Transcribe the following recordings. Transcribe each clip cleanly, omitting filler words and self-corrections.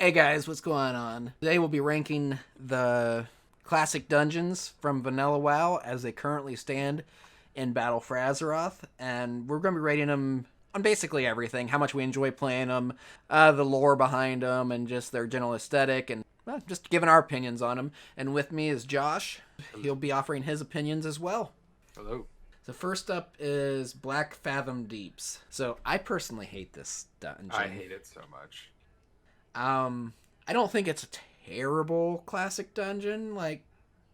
Hey guys, what's going on? Today we'll be ranking the classic dungeons from Vanilla WoW as they currently stand in Battle for Azeroth, and we're going to be rating them on basically everything, how much we enjoy playing them, the lore behind them, and just their general aesthetic, and just giving our opinions on them. And with me is Josh. He'll be offering his opinions as well. Hello. So first up is Black Fathom Deeps. So I personally hate this dungeon. I hate it so much. I don't think it's a terrible classic dungeon, like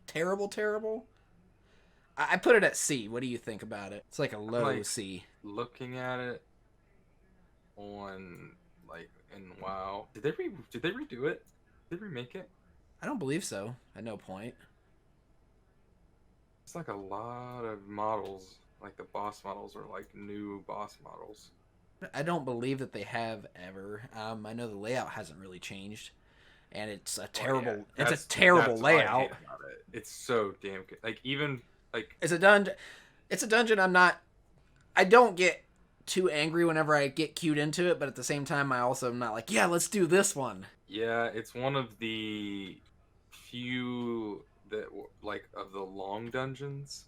terrible. I put it at C. What do you think about it? It's like a low like C. looking at it on in WoW. Did they redo it? Did they remake it? I don't believe so. At no point. It's like a lot of models. Like the boss models are like new boss models. I don't believe that they have ever. I know the layout hasn't really changed, and it's a terrible. Yeah, it's a terrible that's what I layout. hate about it. It's so damn good. It's a dungeon. It's a dungeon. I don't get too angry whenever I get cued into it, but at the same time, I also am not like, yeah, let's do this one. Yeah, it's one of the few that of the long dungeons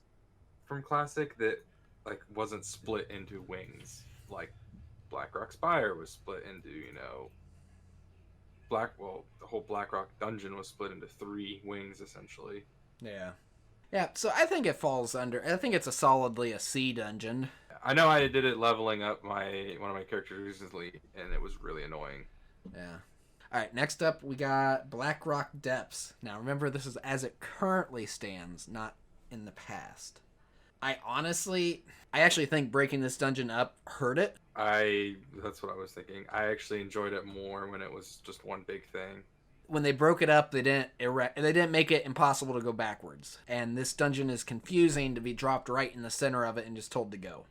from Classic that wasn't split into wings. Like Blackrock Spire was split into, the whole Blackrock dungeon was split into three wings essentially. Yeah. Yeah, so I think it falls under. I think it's a solidly a C dungeon. I know I did it leveling up one of my characters recently, and it was really annoying. Yeah. All right, next up we got Blackrock Depths. Now remember, this is as it currently stands, not in the past. I actually think breaking this dungeon up hurt it. That's what I was thinking. I actually enjoyed it more when it was just one big thing. When they broke it up, they didn't make it impossible to go backwards. And this dungeon is confusing to be dropped right in the center of it and just told to go.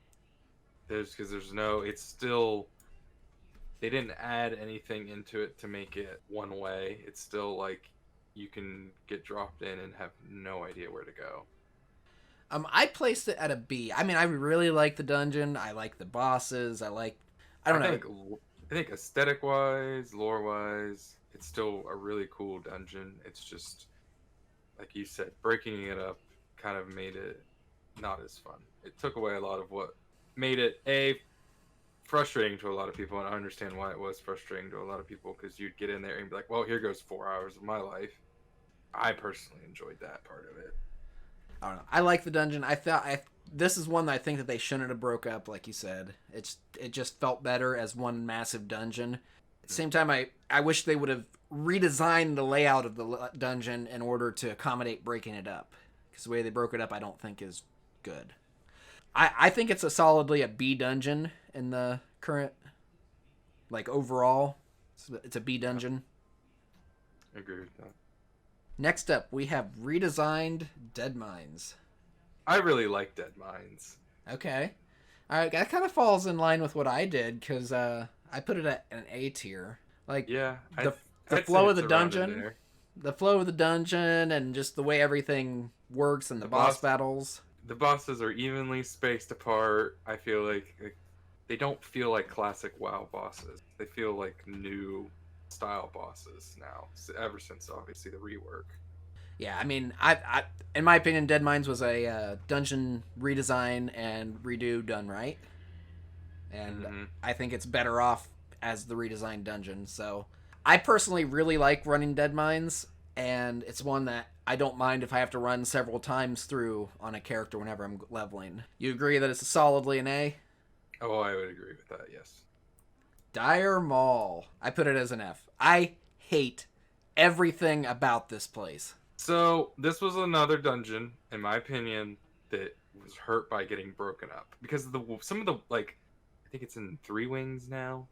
It's still, they didn't add anything into it to make it one way. It's still like you can get dropped in and have no idea where to go. I placed it at a B. I mean, I really like the dungeon. I like the bosses. I don't know. I think aesthetic wise, lore wise, it's still a really cool dungeon. It's just, like you said, breaking it up kind of made it not as fun. It took away a lot of what made it frustrating to a lot of people, and I understand why it was frustrating to a lot of people, because you'd get in there and be like, well, here goes 4 hours of my life. I personally enjoyed that part of it. I don't know. I like the dungeon. This is one that I think that they shouldn't have broke up, like you said. It just felt better as one massive dungeon. At the same time, I wish they would have redesigned the layout of the dungeon in order to accommodate breaking it up. Because the way they broke it up, I don't think is good. I think it's solidly a B dungeon in the current, overall. It's a B dungeon. I agree with that. Next up, we have redesigned Dead Mines. I really like Dead Mines. Okay. All right, that kind of falls in line with what I did, because I put it at an A tier. The flow of the dungeon, and just the way everything works and the boss battles. The bosses are evenly spaced apart. I feel like they don't feel like classic WoW bosses. They feel like new style bosses now, ever since obviously the rework. Yeah, I mean, I in my opinion, Dead Mines was a dungeon redesign and redo done right, and I think it's better off as the redesigned dungeon. So I personally really like running Dead Mines, and it's one that I don't mind if I have to run several times through on a character whenever I'm leveling. You agree that it's solidly an A? Oh, I would agree with that, yes. Dire Maul. I put it as an F. I hate everything about this place. So, this was another dungeon, in my opinion, that was hurt by getting broken up. Because some of the, I think it's in 3 wings now.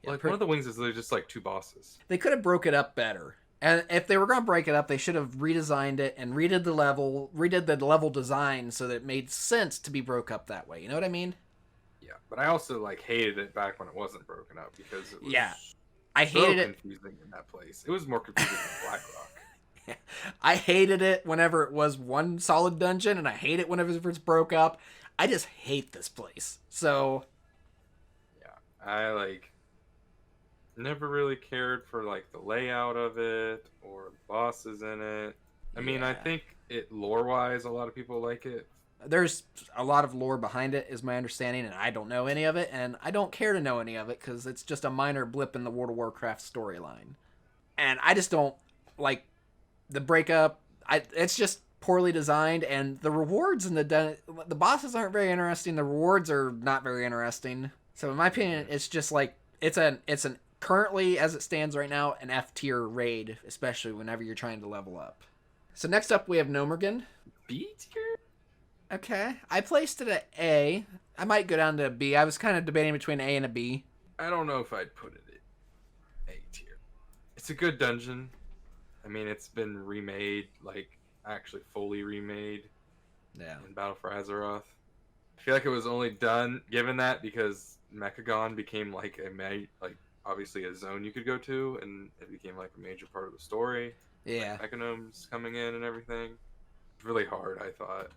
Yeah, one of the wings is literally just, 2 bosses. They could have broke it up better. And if they were going to break it up, they should have redesigned it and redid the level design so that it made sense to be broke up that way. You know what I mean? Yeah, but I also hated it back when it wasn't broken up, because it was I hated it confusing in that place. It was more confusing than Blackrock. I hated it whenever it was one solid dungeon, and I hate it whenever it's broke up. I just hate this place. So yeah, Never really cared for like the layout of it or the bosses in it. I mean, I Yeah. think it lore wise, a lot of people like it. There's a lot of lore behind it, is my understanding, and I don't know any of it, and I don't care to know any of it because it's just a minor blip in the World of Warcraft storyline. And I just don't like the breakup. It's just poorly designed, and the rewards and the bosses aren't very interesting. The rewards are not very interesting. So in my opinion, it's just like it's an currently as it stands right now an F tier raid, especially whenever you're trying to level up. So next up we have Nomergan. B tier? Okay, I placed it at A. I might go down to a B. I was kind of debating between A and a B. I don't know if I'd put it at A tier. It's a good dungeon. I mean, it's been remade, like actually fully remade Yeah. in Battle for Azeroth. I feel like it was only done given that because Mechagon became like like obviously a zone you could go to, and it became like a major part of the story. Yeah. Like Mechanomes coming in and everything. It's really hard, I thought.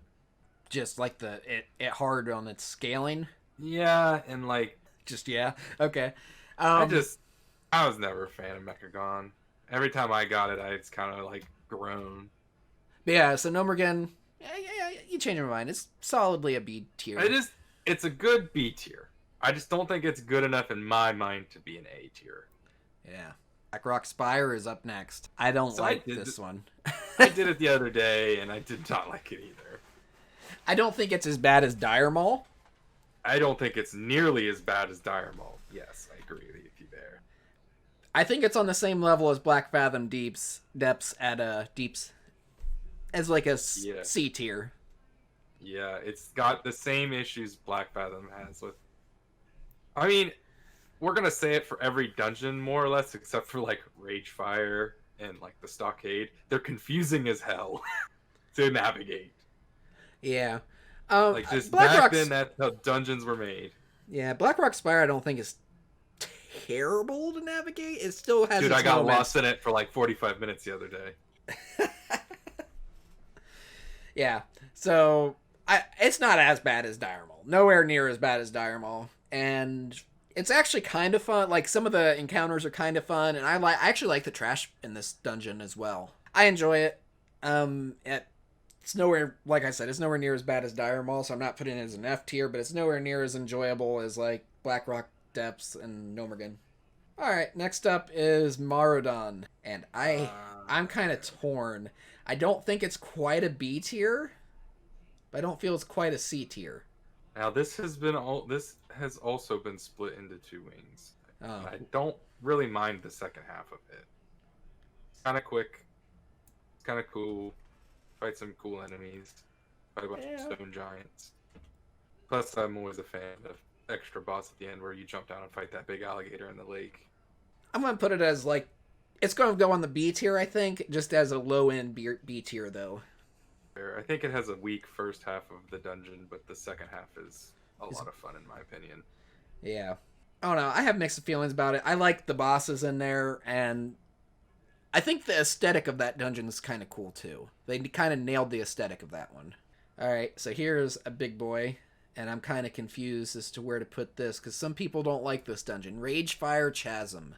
Just like it hard on its scaling. Yeah, and like Just yeah. Okay. I was never a fan of Mechagon. Every time I got it, I just kind of like groan. But yeah. So Nomergan. Yeah. You change your mind. It's solidly a B tier. It's a good B tier. I just don't think it's good enough in my mind to be an A tier. Yeah. Blackrock Spire is up next. I don't like this one. I did it the other day, and I did not like it either. I don't think it's as bad as Dire Maul. I don't think it's nearly as bad as Dire Maul. Yes, I agree with you there. I think it's on the same level as Black Fathom Depths at Deeps as like a C tier. Yeah, it's got the same issues Black Fathom has with. I mean, we're gonna say it for every dungeon more or less, except for like Ragefire and like the Stockade. They're confusing as hell to navigate. Yeah. Like just back then, that's how dungeons were made. Yeah, Blackrock Spire I don't think is terrible to navigate. It still has. Dude, its I got moments. lost in it for like 45 minutes the other day. Yeah, so it's not as bad as Dire Maul. Nowhere near as bad as Dire Maul, and it's actually kind of fun. Like some of the encounters are kind of fun, and I actually like the trash in this dungeon as well. I enjoy it. It's nowhere, like I said, it's nowhere near as bad as Dire Maul, so I'm not putting it as an F tier, but it's nowhere near as enjoyable as like Blackrock Depths and Nomergan. All right, next up is Marodon, and I'm kind of torn. I don't think it's quite a B tier, but I don't feel it's quite a C tier. Now this has also been split into two wings. Oh. I don't really mind the second half of it. It's kind of quick. It's kind of cool. Fight some cool enemies. Fight a bunch of stone giants. Plus, I'm always a fan of extra boss at the end where you jump down and fight that big alligator in the lake. I'm going to put it as like, it's going to go on the B tier, I think, just as a low-end B tier, though. I think it has a weak first half of the dungeon, but the second half is a lot of fun, in my opinion. Yeah. I don't know. I have mixed feelings about it. I like the bosses in there, and I think the aesthetic of that dungeon is kind of cool, too. They kind of nailed the aesthetic of that one. All right, so here's a big boy, and I'm kind of confused as to where to put this, because some people don't like this dungeon. Ragefire Chasm.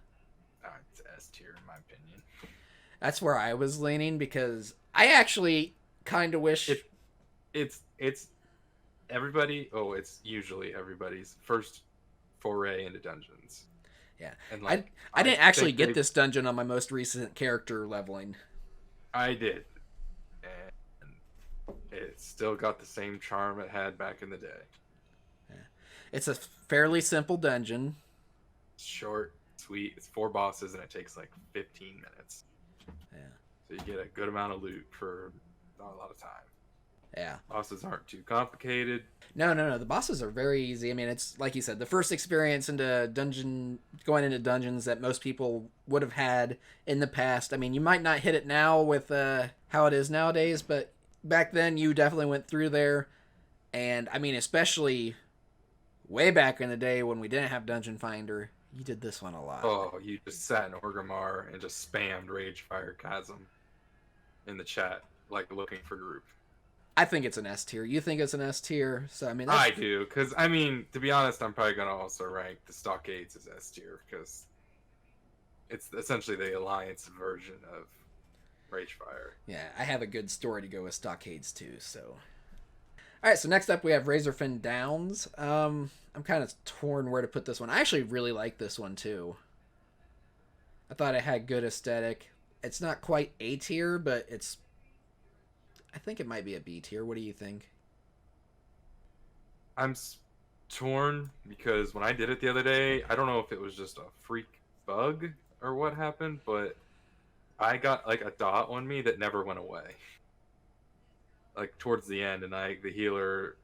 It's S tier, in my opinion. That's where I was leaning, because I actually kind of wish... It's usually everybody's first foray into dungeons. Yeah, and like, I didn't actually get this dungeon on my most recent character leveling. I did, and it still got the same charm it had back in the day. Yeah. It's a fairly simple dungeon. Short, sweet. It's 4 bosses, and it takes like 15 minutes. Yeah. So you get a good amount of loot for not a lot of time. Yeah. Bosses aren't too complicated. No. The bosses are very easy. I mean, it's like you said, the first experience into going into dungeons that most people would have had in the past. I mean, you might not hit it now with how it is nowadays, but back then you definitely went through there. And I mean, especially way back in the day when we didn't have Dungeon Finder, you did this one a lot. Oh, you just sat in Orgrimmar and just spammed Ragefire Chasm in the chat, like looking for group. I think it's an S tier. You think it's an S tier? So I mean, I do, because I mean, to be honest, I'm probably gonna also rank the Stockades as S tier because It's essentially the Alliance version of Ragefire. Yeah, I have a good story to go with Stockades too. So, all right. So next up we have Razorfin Downs. I'm kind of torn where to put this one. I actually really like this one too. I thought it had good aesthetic. It's not quite A tier, but it's. I think it might be a B tier. What do you think? I'm torn because when I did it the other day, I don't know if it was just a freak bug or what happened, but I got like a dot on me that never went away. Like towards the end, and the healer,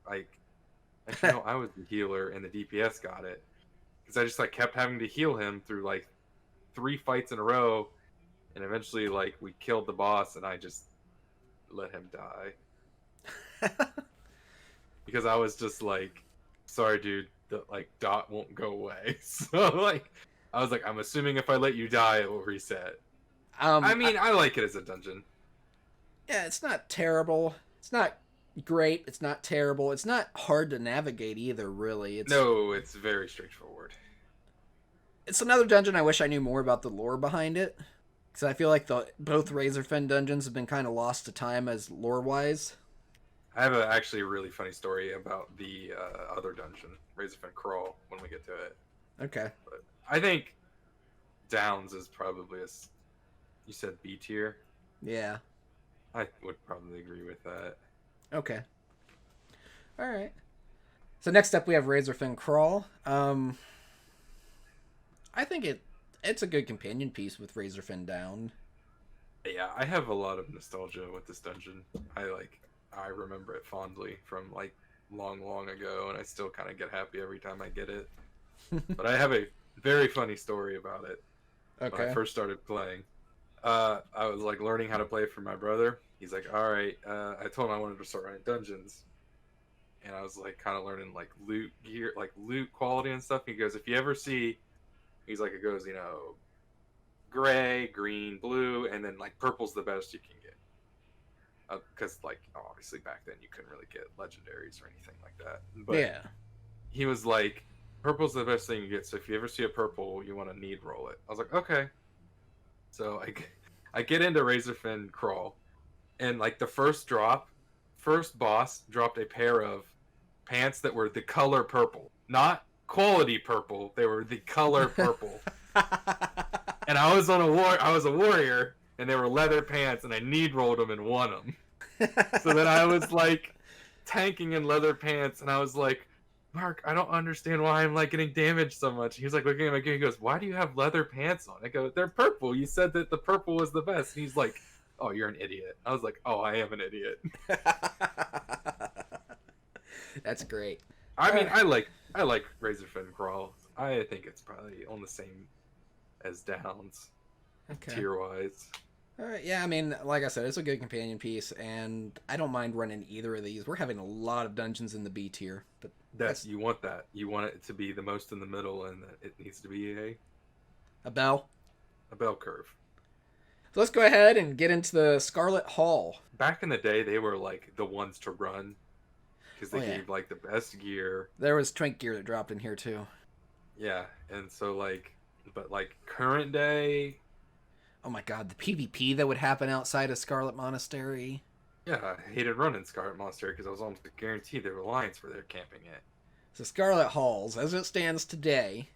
actually no, I was the healer, and the DPS got it because I just like kept having to heal him through like 3 fights in a row, and eventually like we killed the boss, and I just let him die because I was just like, sorry, dude, the like dot won't go away. So like, I was like, I'm assuming if I let you die, it will reset. I mean, I like it as a dungeon. Yeah, it's not terrible. It's not great. It's not terrible. It's not hard to navigate either, really. No, it's very straightforward. It's another dungeon I wish I knew more about the lore behind it. Because I feel like both Razorfen dungeons have been kind of lost to time as lore-wise. I have actually a really funny story about the other dungeon, Razorfen Crawl, when we get to it. Okay. But I think Downs is probably you said B tier? Yeah. I would probably agree with that. Okay. All right. So next up we have Razorfin Crawl. I think it's a good companion piece with Razorfin Down. Yeah, I have a lot of nostalgia with this dungeon. I remember it fondly from like long ago, and I still kind of get happy every time I get it. But I have a very funny story about it. Okay. When I first started playing, I was like learning how to play for my brother. He's like, all right. I told him I wanted to start running dungeons, and I was like kind of learning like loot gear, like loot quality and stuff. He goes, if you ever see, he's like, it goes, gray, green, blue, and then like purple's the best you can get. Because like obviously back then you couldn't really get legendaries or anything like that. But yeah. He was like, purple's the best thing you get. So if you ever see a purple, you want to need roll it. I was like, okay. So I get into Razorfin Crawl, and like the first boss dropped a pair of pants that were the color purple, not quality purple. They were the color purple. And I was a warrior, and they were leather pants, and I need rolled them and won them. So then I was like tanking in leather pants, and I was like, Mark, I don't understand why I'm like getting damaged so much. He was like looking at my gear. He goes, why do you have leather pants on? I go, they're purple. You said that the purple was the best. And he's like, oh, you're an idiot. I was like, oh, I am an idiot. That's great. I mean, I like Razorfin Crawl. I think it's probably on the same as Downs, tier wise. All right, yeah, I mean, like I said, it's a good companion piece, and I don't mind running either of these. We're having a lot of dungeons in the B tier, but you want that. You want it to be the most in the middle, and it needs to be a bell curve. So let's go ahead and get into the Scarlet Hall. Back in the day, they were like the ones to run because they gave like the best gear. There was Twink gear that dropped in here too. Yeah, and so but current day. Oh my god, the PvP that would happen outside of Scarlet Monastery. Yeah, I hated running Scarlet Monastery because I was almost guaranteed there were Alliance where they're camping it. So Scarlet Halls, as it stands today.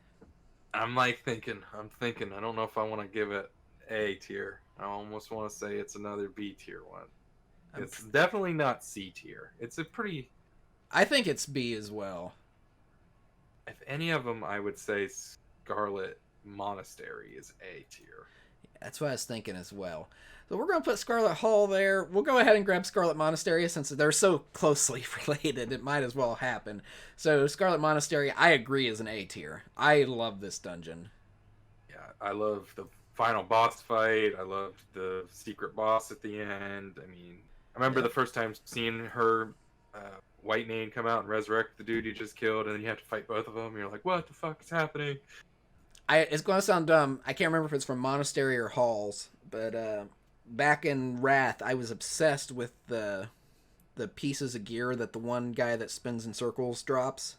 I'm thinking, I don't know if I want to give it A tier. I almost want to say it's another B tier one. It's definitely not C tier. It's a pretty... I think it's B as well. If any of them, I would say Scarlet Monastery is A tier. That's what I was thinking as well. So we're going to put Scarlet Hall there. We'll go ahead and grab Scarlet Monastery since they're so closely related. It might as well happen. So Scarlet Monastery, I agree, is an A tier. I love this dungeon. Yeah, I love the final boss fight. I loved the secret boss at the end. I mean, I remember the first time seeing her White Name come out and resurrect the dude you just killed, and then you have to fight both of them. You're like, what the fuck is happening? It's going to sound dumb. I can't remember if it's from Monastery or Halls, but back in Wrath, I was obsessed with the pieces of gear that the one guy that spins in circles drops.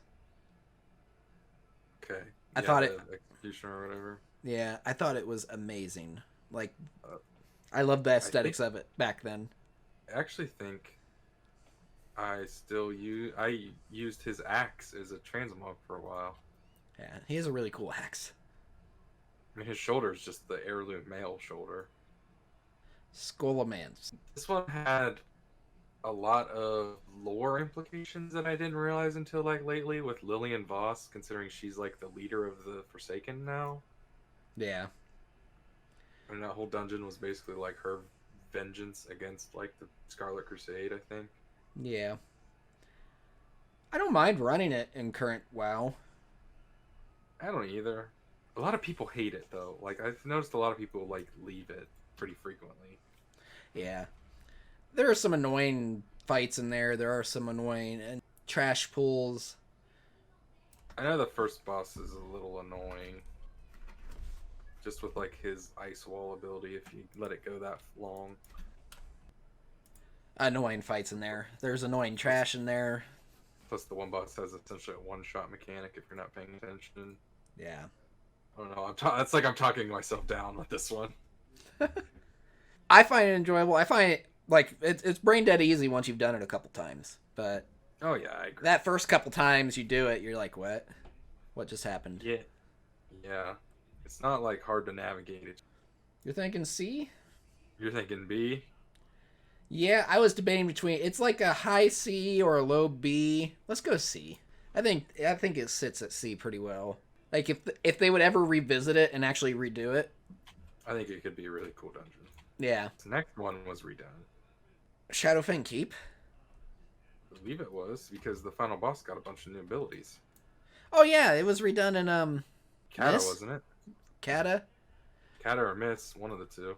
Okay. I thought it... Executioner or whatever. Yeah, I thought it was amazing. Like, Uh, I loved the I think aesthetics of it back then. I actually think I used his axe as a transmog for a while. Yeah, he has a really cool axe. I mean, his shoulder is just the heirloom male shoulder. Skolamans. This one had a lot of lore implications that I didn't realize until like lately with Lillian Voss, considering she's like the leader of the Forsaken now. Yeah. And that whole dungeon was basically like her vengeance against like the Scarlet Crusade, I think. Yeah. I don't mind running it in current WoW. I don't either. A lot of people hate it though. Like I've noticed a lot of people like leave it pretty frequently. Yeah. There are some annoying fights in there. There are some annoying and trash pools. I know the first boss is a little annoying. Just with like his ice wall ability if you let it go that long. Annoying fights in there. There's annoying trash in there. Plus the one boss has essentially a one-shot mechanic if you're not paying attention. Yeah. I don't know. It's like I'm talking myself down with this one. I find it enjoyable. I find it like it's brain dead easy once you've done it a couple times. But Oh yeah, I agree. that first couple times you do it, you're like, what? What just happened? Yeah, yeah. It's not like hard to navigate it. You're thinking C? You're thinking B. Yeah, I was debating between it's like a high C or a low B. Let's go C. I think it sits at C pretty well. Like if they would ever revisit it and actually redo it. I think it could be a really cool dungeon. Yeah. The next one was redone. Shadowfang Keep. I believe it was because the final boss got a bunch of new abilities. Oh yeah, it was redone in Kata, Miss? wasn't it? Kata. Kata or Miss, one of the two.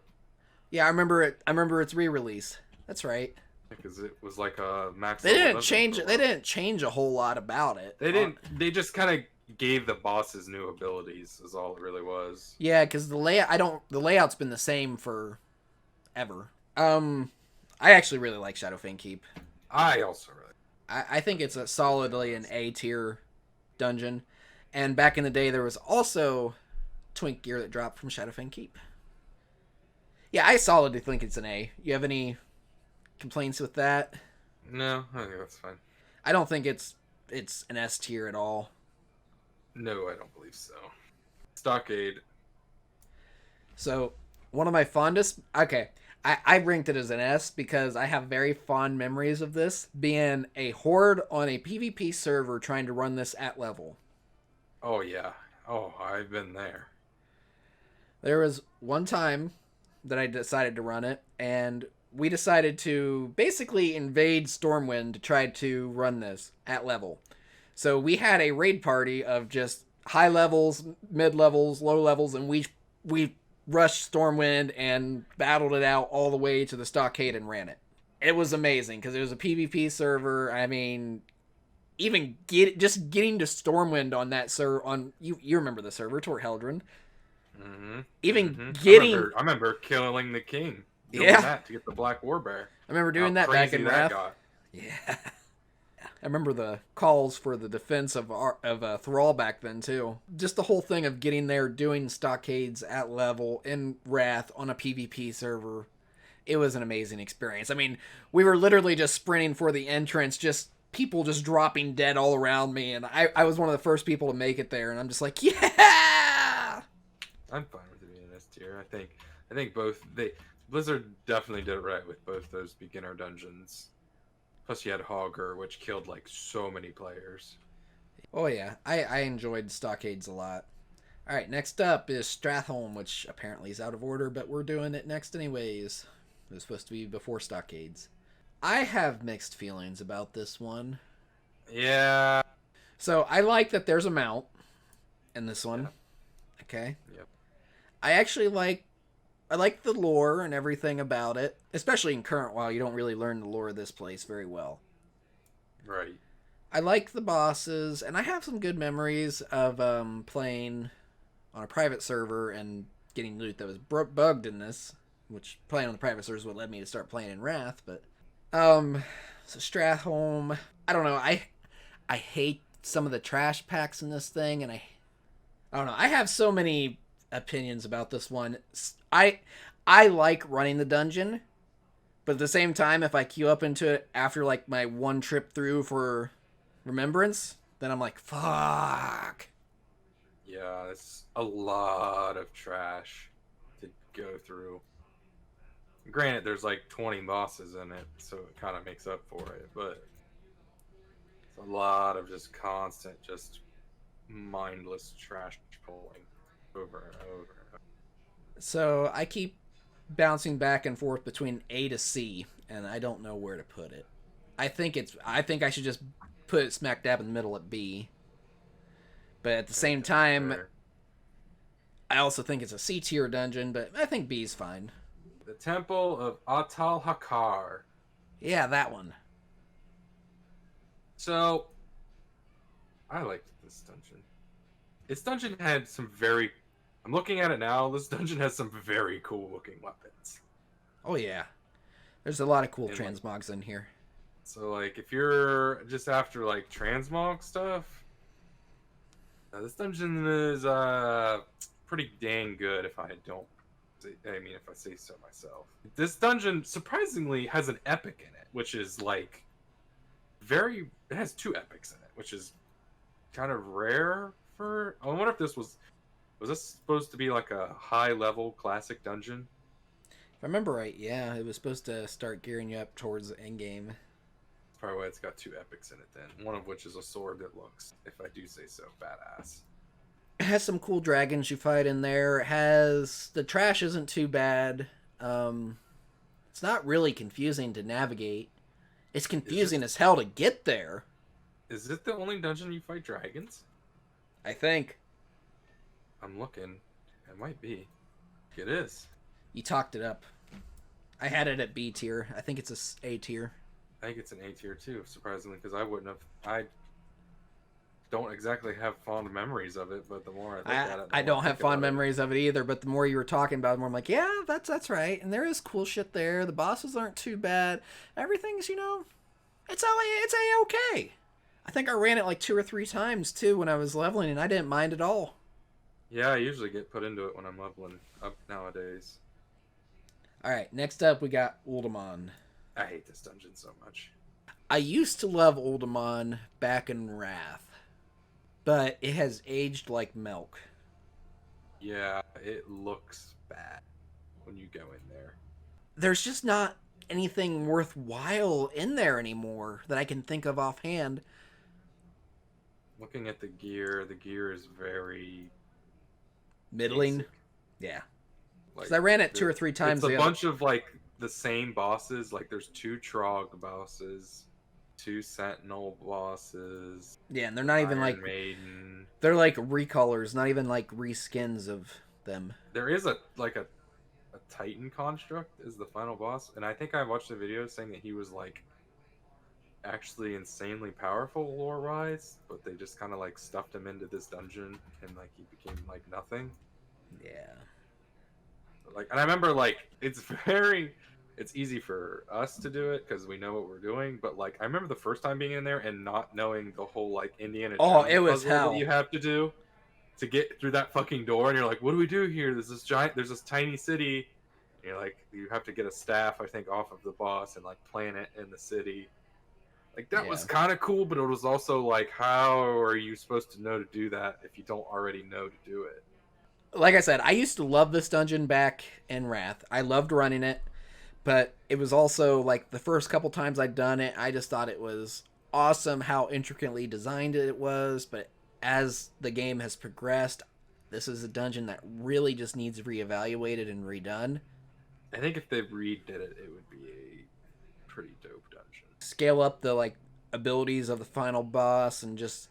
Yeah, I remember it. I remember its re-release. That's right. Because it was like a max. They level didn't dungeon change. for a They while. didn't change a whole lot about it. They didn't. They just kind of gave the bosses new abilities. Is all it really was. Yeah, because the layout. I don't. The layout's been the same for ever. I actually really like Shadowfang Keep. I also really. I think it's a solidly an A tier dungeon. And back in the day, there was also Twink gear that dropped from Shadowfang Keep. Yeah, I solidly think it's an A. You have any complaints with that? No, I think that's fine. I don't think it's an S tier at all. No, I don't believe so. Stockade. So one of my fondest. Okay, I ranked it as an S because I have very fond memories of this being a horde on a PvP server trying to run this at level. Oh yeah. Oh, I've been there. There was one time that I decided to run it, and we decided to basically invade Stormwind to try to run this at level. So we had a raid party of just high levels, mid levels, low levels, and we rushed Stormwind and battled it out all the way to the stockade and ran it. It was amazing because it was a PvP server. I mean, even just getting to Stormwind on that server on you remember the server Tor Heldren. Mm-hmm. Even Mm-hmm. getting I remember killing the king. Doing Yeah. that to get the Black War Bear. I remember doing How that back crazy in that Wrath. got. Yeah. I remember the calls for the defense of Thrall back then too. Just the whole thing of getting there, doing stockades at level in Wrath on a PvP server. It was an amazing experience. I mean, we were literally just sprinting for the entrance, just people just dropping dead all around me, and I was one of the first people to make it there, and I'm just like, yeah! I'm fine with it being an S tier. I think Blizzard definitely did it right with both those beginner dungeons. Plus you had Hogger, which killed like so many players. Oh yeah, I enjoyed stockades a lot. Alright, next up is Stratholme, which apparently is out of order, but we're doing it next anyways. It was supposed to be before stockades. I have mixed feelings about this one. Yeah. So I like that there's a mount in this one. Yeah. Okay. Yep. I like the lore and everything about it, especially in current WoW. You don't really learn the lore of this place very well. Right. I like the bosses, and I have some good memories of playing on a private server and getting loot that was bugged in this, which playing on the private server is what led me to start playing in Wrath. But so Stratholme, I don't know. I hate some of the trash packs in this thing, and I don't know. I have so many opinions about this one. I like running the dungeon, but at the same time, if I queue up into it after like my one trip through for Remembrance, then I'm like, fuck. Yeah, it's a lot of trash to go through. Granted, there's like 20 bosses in it, so it kind of makes up for it, but it's a lot of just constant, just mindless trash pulling over and over. So I keep bouncing back and forth between A to C, and I don't know where to put it. I think I should just put it smack dab in the middle at B. But at the I think same that's time, fair. I also think it's a C tier dungeon, but I think B's fine. The Temple of Atal Hakar. Yeah, that one. So, I liked this dungeon. This dungeon had some very. I'm looking at it now. This dungeon has some very cool looking weapons. Oh yeah. There's a lot of cool And, transmogs in here. so, like, if you're just after, like, transmog stuff, this dungeon is pretty dang good if I don't. I mean, if I say so myself. This dungeon surprisingly has an epic in it, which is like very. It has two epics in it, which is kind of rare for. I wonder if this was this supposed to be like a high level classic dungeon? If I remember right, yeah, it was supposed to start gearing you up towards the end game. That's probably why it's got two epics in it. Then one of which is a sword that looks, if I do say so, badass. It has some cool dragons you fight in there. It has the trash isn't too bad. It's not really confusing to navigate. It's confusing as hell to get there. Is it the only dungeon you fight dragons? I think I'm looking. It might be. It is. you talked it up. I had it at B tier. I think it's a tier. I think it's an A tier too, surprisingly, because I wouldn't have. I don't exactly have fond memories of it, but the more I look at it, I don't have fond memories of it either. But the more you were talking about it, the more I'm like, yeah, that's right. And there is cool shit there. The bosses aren't too bad. Everything's it's a okay. I think I ran it like 2 or 3 times too when I was leveling, and I didn't mind at all. Yeah, I usually get put into it when I'm leveling up nowadays. All right, next up we got Uldaman. I hate this dungeon so much. I used to love Uldaman back in Wrath, but it has aged like milk. Yeah, it looks bad when you go in there. There's just not anything worthwhile in there anymore that I can think of offhand. Looking at the gear is very Middling. basic. Yeah. Like, 'Cause I ran it 2 or 3 times. It's a bunch of like the same bosses. Like there's 2 Trog bosses, 2 Sentinel bosses. Yeah, and they're not even Iron like Maiden. they're like recolors, not even like reskins of them. There is a Titan construct is the final boss, and I think I watched a video saying that he was like actually insanely powerful lore wise, but they just kind of like stuffed him into this dungeon and like he became like nothing. Yeah. Like, and I remember like it's easy for us to do it because we know what we're doing, but like I remember the first time being in there and not knowing the whole like Indiana Oh, Jones it was puzzle hell. that you have to do to get through that fucking door, and you're like, what do we do here? There's this tiny city, and you're like, you have to get a staff, I think, off of the boss and like plant it in the city. Like that was Yeah. kind of cool, but it was also like, how are you supposed to know to do that if you don't already know to do it? Like I said, I used to love this dungeon back in Wrath. I loved running it, but it was also like the first couple times I'd done it, I just thought it was awesome how intricately designed it was, but as the game has progressed, this is a dungeon that really just needs reevaluated and redone. I think if they redid it, it would be a pretty dope dungeon. Scale up the like abilities of the final boss and just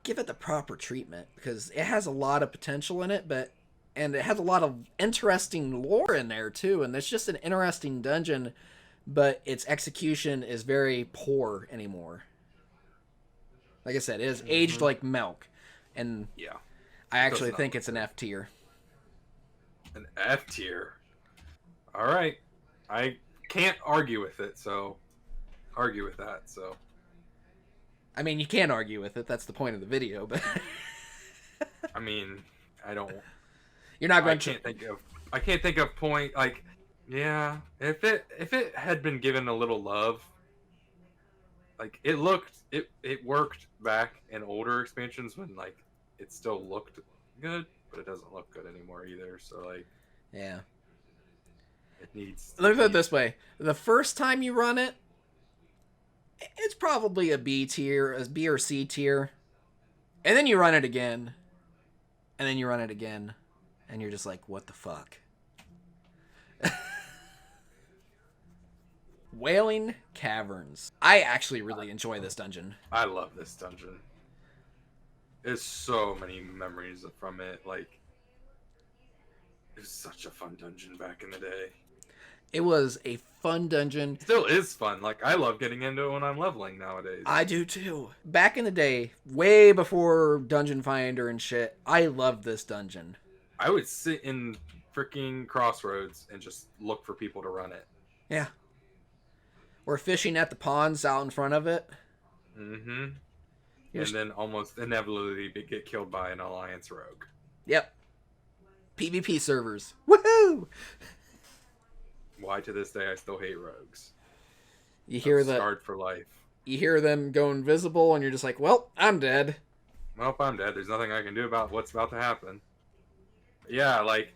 give it the proper treatment because it has a lot of potential in it, and it has a lot of interesting lore in there too, and it's just an interesting dungeon, but its execution is very poor anymore. Like I said, it is aged like milk, and Yeah. I actually not think look it's an F tier. An F tier. All right. I can't argue with it, so argue with that. So I mean, you can't argue with it. That's the point of the video, but I mean, I don't. You're not I going to. can't think of. I can't think of point like. Yeah, if it had been given a little love, like it worked back in older expansions when like it still looked good, but it doesn't look good anymore either. So like Yeah. it needs Look at it this way: the first time you run it, it's probably a B tier, a B or C tier, and then you run it again, and then you run it again, and you're just like, what the fuck? Wailing Caverns. I actually really enjoy this dungeon. I love this dungeon. There's so many memories from it. Like it was such a fun dungeon back in the day. It was a fun dungeon. Still is fun. Like I love getting into it when I'm leveling nowadays. I do too. Back in the day, way before Dungeon Finder and shit, I loved this dungeon. I would sit in freaking Crossroads and just look for people to run it. Yeah. Or fishing at the ponds out in front of it. Mm-hmm. And then almost inevitably get killed by an Alliance rogue. Yep. PvP servers. Woohoo! Why to this day I still hate rogues. You hear that? Scarred for life. You hear them go invisible, and you're just like, "Well, I'm dead." Well, I'm dead. There's nothing I can do about what's about to happen. Yeah, like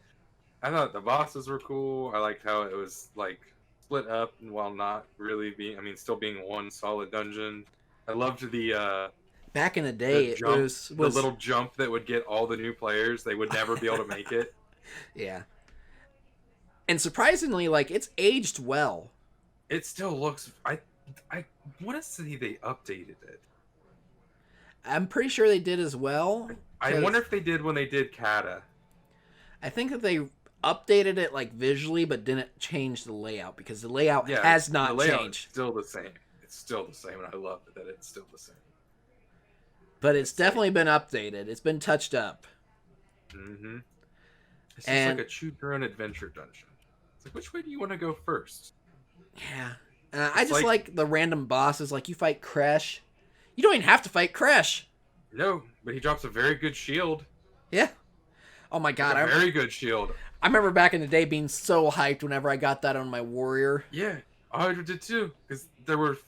I thought the bosses were cool. I liked how it was like split up, and while not really being, I mean, still being one solid dungeon. I loved the back in the day, jump, it was the little jump that would get all the new players. They would never be able to make it. Yeah. And surprisingly, like, it's aged well. It still looks. I want to say they updated it. I'm pretty sure they did as well. I wonder if they did when they did Kata. I think that they updated it like visually, but didn't change the layout because the layout has not the layout changed. Is still the same. It's still the same, and I love that it's still the same. But it's definitely been updated. It's been touched up. Mm-hmm. It's just like a choose your own adventure dungeon. It's like, which way do you want to go first? Yeah. I just like the random bosses. Like, you fight Crash. You don't even have to fight Crash. No, but he drops a very good shield. Yeah. Oh my god. A very good shield. I remember back in the day being so hyped whenever I got that on my warrior. Yeah, I did too. Because it was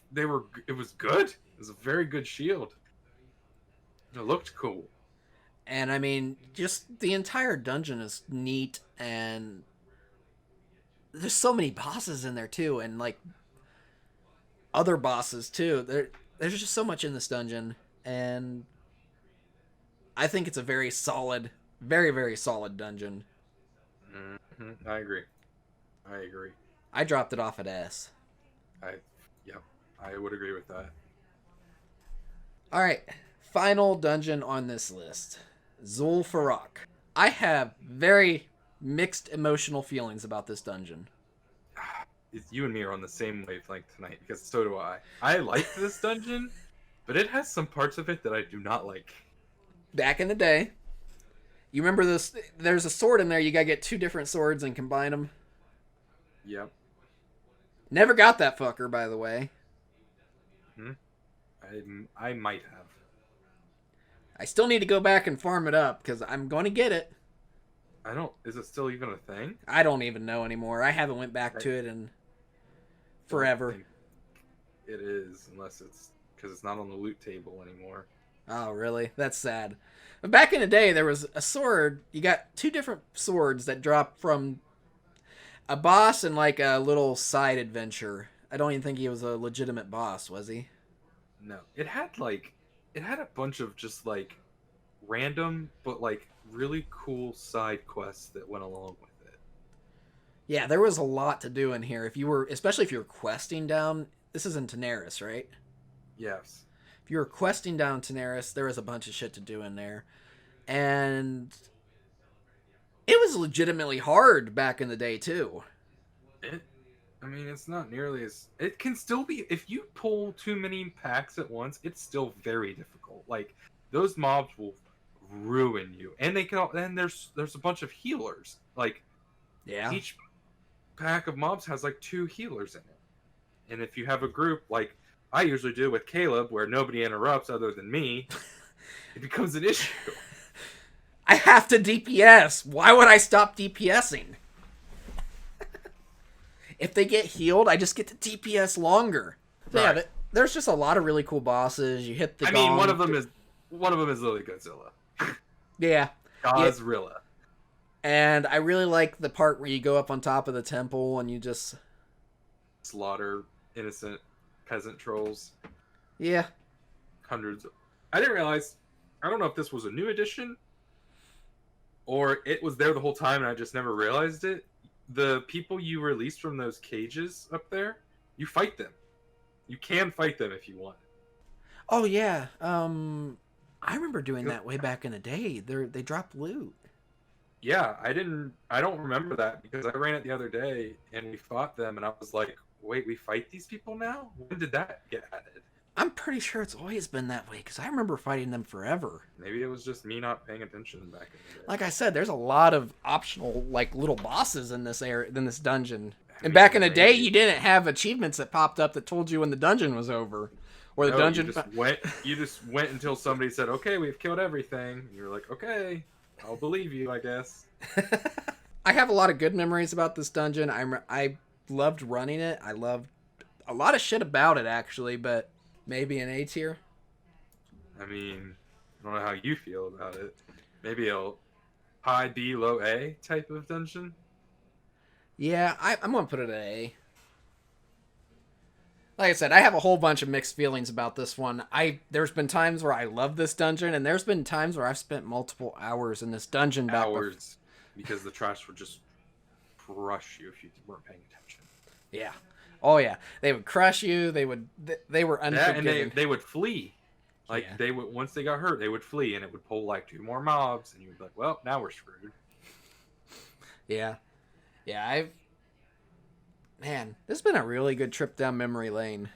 good. It was a very good shield. It looked cool. And I mean, just the entire dungeon is neat, and there's so many bosses in there too, and like other bosses too. There's just so much in this dungeon, and I think it's a very solid, very, very solid dungeon. Mm-hmm. I agree. I dropped it off at S. I would agree with that. All right, final dungeon on this list, Zul'Farrak. I have very mixed emotional feelings about this dungeon. You and me are on the same wavelength tonight because so do I. I like this dungeon, but it has some parts of it that I do not like. Back in the day, you remember this? There's a sword in there. You gotta get 2 different swords and combine them. Yep. Never got that fucker, by the way. I might have. I still need to go back and farm it up because I'm going to get it. Is it still even a thing? I don't even know anymore. I haven't went back to it in forever. It is, unless it's because it's not on the loot table anymore. Oh, really? That's sad. But back in the day, there was a sword. You got 2 different swords that dropped from a boss and like a little side adventure. I don't even think he was a legitimate boss, was he? No. It had a bunch of just like random but like really cool side quests that went along with it. Yeah, there was a lot to do in here. Especially if you were questing down, this is in Tanaris, right? Yes. If you were questing down Tanaris, there was a bunch of shit to do in there. And it was legitimately hard back in the day too. It's not nearly as... It can still be... If you pull too many packs at once, it's still very difficult. Like, those mobs will ruin you. And they can... And there's a bunch of healers. Like, yeah. Each pack of mobs has, like, 2 healers in it. And if you have a group, like I usually do with Caleb, where nobody interrupts other than me, it becomes an issue. I have to DPS. Why would I stop DPSing? If they get healed, I just get to DPS longer. So Right. yeah, there's just a lot of really cool bosses. You hit the I mean, gong. one of them is literally Godzilla. Yeah. Godzilla. And I really like the part where you go up on top of the temple and you just... Slaughter innocent peasant trolls. Yeah. Hundreds. I didn't realize. I don't know if this was a new edition or it was there the whole time and I just never realized it. The people you released from those cages up there, you fight them. You can fight them if you want. Oh, yeah. I remember doing that way back in the day. They drop loot. Yeah, I don't remember that because I ran it the other day and we fought them and I was like, wait, we fight these people now? When did that get added? I'm pretty sure it's always been that way because I remember fighting them forever. Maybe it was just me not paying attention back in the day. Like I said, there's a lot of optional like little bosses in this dungeon. I And mean, back in the day, maybe. you didn't have achievements that popped up that told you when the dungeon was over, or the No, dungeon. You just went until somebody said, "Okay, we've killed everything." And you're like, "Okay, I'll believe you, I guess." I have a lot of good memories about this dungeon. I loved running it. I loved a lot of shit about it actually, but maybe an A tier. I mean, I don't know how you feel about it. Maybe a high B, low A type of dungeon. Yeah, I'm gonna put it at A. Like I said, I have a whole bunch of mixed feelings about this one. There's been times where I love this dungeon, and there's been times where I've spent multiple hours in this dungeon. Hours, because the trash would just crush you if you weren't paying attention. Yeah. Oh yeah. They would crush you. They were unforgiving. Yeah, and they would flee. Like Yeah. they would once they got hurt, they would flee, and it would pull like 2 more mobs, and you would be like, "Well, now we're screwed." Yeah. Yeah. Man, this has been a really good trip down memory lane.